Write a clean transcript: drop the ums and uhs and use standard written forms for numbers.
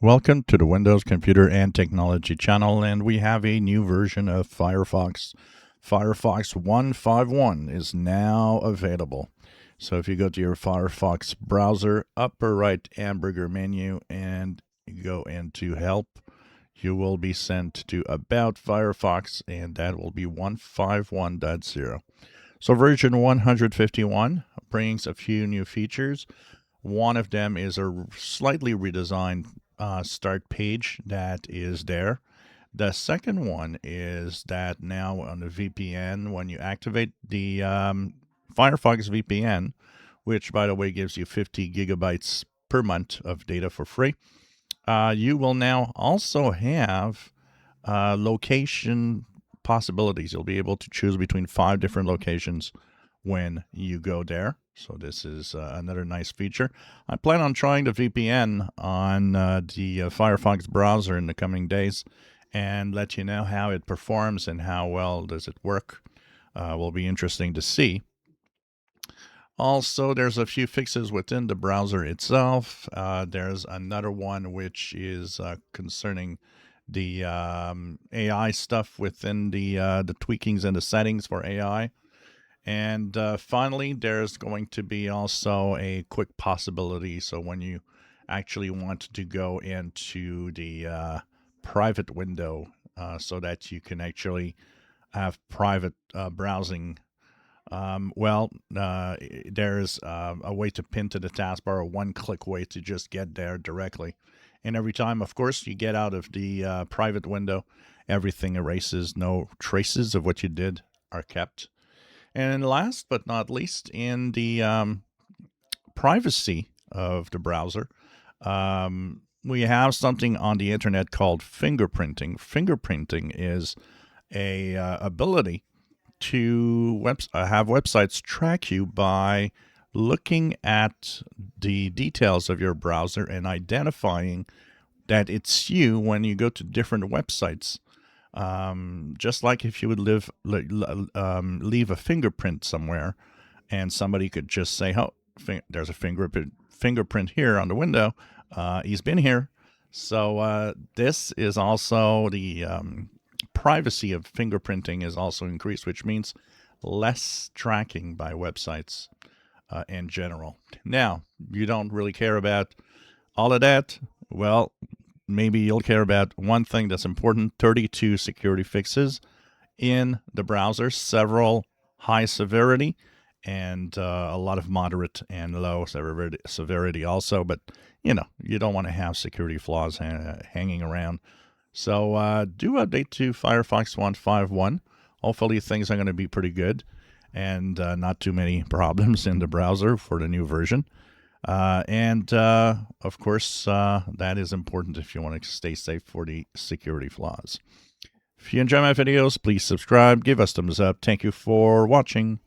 Welcome to the Windows Computer and Technology channel, and we have a new version of Firefox. Firefox 151 is now available. So if you go to your Firefox browser, upper right hamburger menu, and you go into Help, you will be sent to About Firefox, and that will be 151.0. So version 151 brings a few new features. One of them is a slightly redesigned start page that is there. The second one is that now on the VPN, when you activate the Firefox VPN, which by the way gives you 50 gigabytes per month of data for free, you will now also have location possibilities. You'll be able to choose between 5 different locations when you go there. So this is another nice feature. I plan on trying the VPN on the Firefox browser in the coming days and let you know how it performs and how well does it work. Will be interesting to see. Also, there's a few fixes within the browser itself. There's another one which is concerning the AI stuff within the tweakings and the settings for AI. And finally, there's going to be also a quick possibility. So when you actually want to go into the private window so that you can actually have private browsing, there's a way to pin to the taskbar, a one-click way to just get there directly. And every time, of course, you get out of the private window, everything erases. No traces of what you did are kept. And last but not least, in the privacy of the browser, we have something on the internet called fingerprinting. Fingerprinting is a ability to have websites track you by looking at the details of your browser and identifying that it's you when you go to different websites. Just like if you would leave a fingerprint somewhere, and somebody could just say, "Oh, there's a fingerprint here on the window. He's been here." So this is also the privacy of fingerprinting is also increased, which means less tracking by websites in general. Now, you don't really care about all of that. Well, maybe you'll care about one thing that's important: 32 security fixes in the browser, several high severity, and a lot of moderate and low severity also. But, you don't want to have security flaws hanging around. So do update to Firefox 151. Hopefully things are going to be pretty good and not too many problems in the browser for the new version. Of course, that is important if you want to stay safe for the security flaws. If you enjoy my videos, please subscribe, give us thumbs up. Thank you for watching.